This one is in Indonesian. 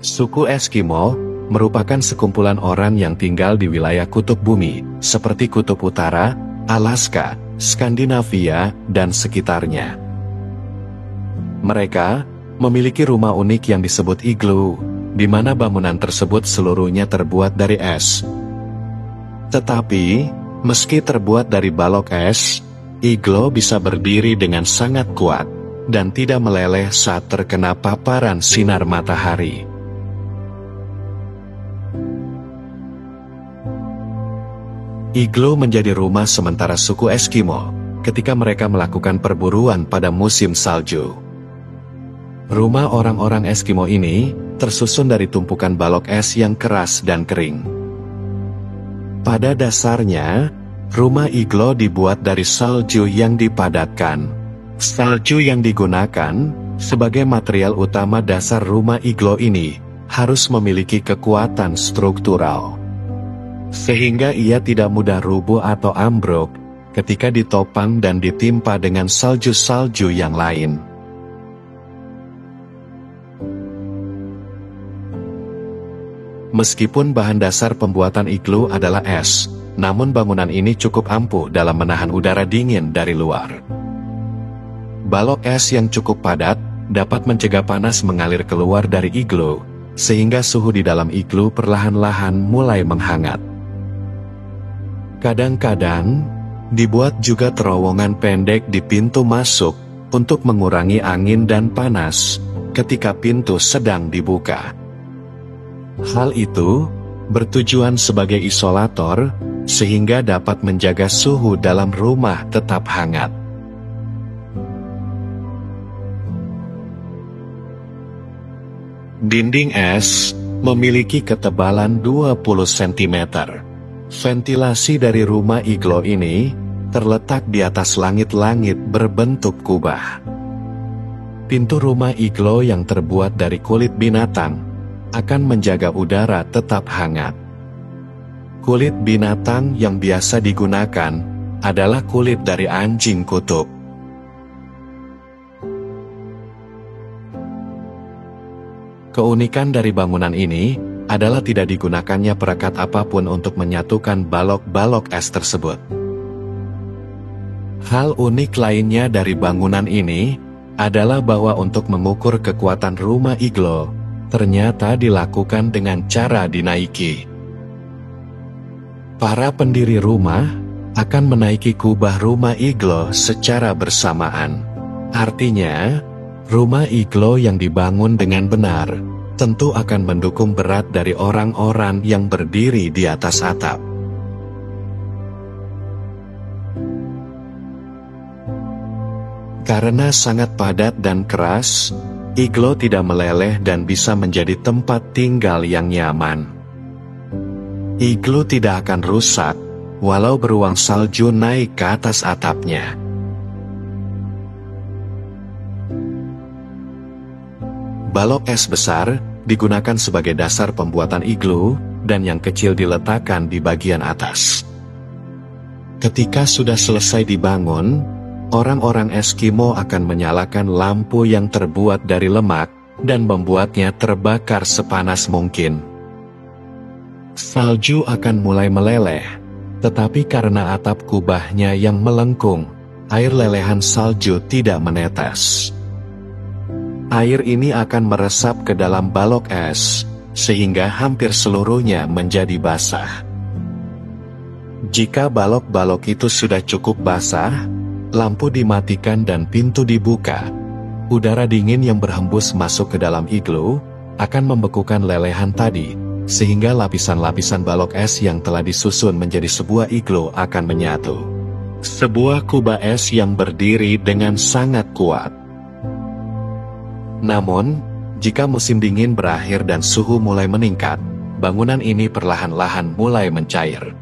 Suku Eskimo merupakan sekumpulan orang yang tinggal di wilayah kutub bumi, seperti Kutub Utara, Alaska, Skandinavia, dan sekitarnya. Mereka memiliki rumah unik yang disebut igloo, di mana bangunan tersebut seluruhnya terbuat dari es. Tetapi, meski terbuat dari balok es, igloo bisa berdiri dengan sangat kuat, dan tidak meleleh saat terkena paparan sinar matahari. Igloo menjadi rumah sementara suku Eskimo ketika mereka melakukan perburuan pada musim salju. Rumah orang-orang Eskimo ini tersusun dari tumpukan balok es yang keras dan kering. Pada dasarnya, rumah igloo dibuat dari salju yang dipadatkan. Salju yang digunakan sebagai material utama dasar rumah igloo ini harus memiliki kekuatan struktural, sehingga ia tidak mudah rubuh atau ambruk ketika ditopang dan ditimpa dengan salju-salju yang lain. Meskipun bahan dasar pembuatan igloo adalah es, namun bangunan ini cukup ampuh dalam menahan udara dingin dari luar. Balok es yang cukup padat dapat mencegah panas mengalir keluar dari igloo, sehingga suhu di dalam igloo perlahan-lahan mulai menghangat. Kadang-kadang, dibuat juga terowongan pendek di pintu masuk untuk mengurangi angin dan panas ketika pintu sedang dibuka. Hal itu bertujuan sebagai isolator sehingga dapat menjaga suhu dalam rumah tetap hangat. Dinding es memiliki ketebalan 20 cm. Ventilasi dari rumah igloo ini terletak di atas langit-langit berbentuk kubah. Pintu rumah igloo yang terbuat dari kulit binatang akan menjaga udara tetap hangat. Kulit binatang yang biasa digunakan adalah kulit dari anjing kutub. Keunikan dari bangunan ini adalah tidak digunakannya perekat apapun untuk menyatukan balok-balok es tersebut. Hal unik lainnya dari bangunan ini adalah bahwa untuk mengukur kekuatan rumah igloo ternyata dilakukan dengan cara dinaiki. Para pendiri rumah akan menaiki kubah rumah igloo secara bersamaan. Artinya, rumah igloo yang dibangun dengan benar tentu akan mendukung berat dari orang-orang yang berdiri di atas atap. Karena sangat padat dan keras, igloo tidak meleleh dan bisa menjadi tempat tinggal yang nyaman. Igloo tidak akan rusak, walau beruang salju naik ke atas atapnya. Balok es besar digunakan sebagai dasar pembuatan igloo, dan yang kecil diletakkan di bagian atas. Ketika sudah selesai dibangun, orang-orang Eskimo akan menyalakan lampu yang terbuat dari lemak, dan membuatnya terbakar sepanas mungkin. Salju akan mulai meleleh, tetapi karena atap kubahnya yang melengkung, air lelehan salju tidak menetes. Air ini akan meresap ke dalam balok es, sehingga hampir seluruhnya menjadi basah. Jika balok-balok itu sudah cukup basah, lampu dimatikan dan pintu dibuka. Udara dingin yang berhembus masuk ke dalam igloo akan membekukan lelehan tadi, sehingga lapisan-lapisan balok es yang telah disusun menjadi sebuah igloo akan menyatu. Sebuah kubah es yang berdiri dengan sangat kuat. Namun, jika musim dingin berakhir dan suhu mulai meningkat, bangunan ini perlahan-lahan mulai mencair.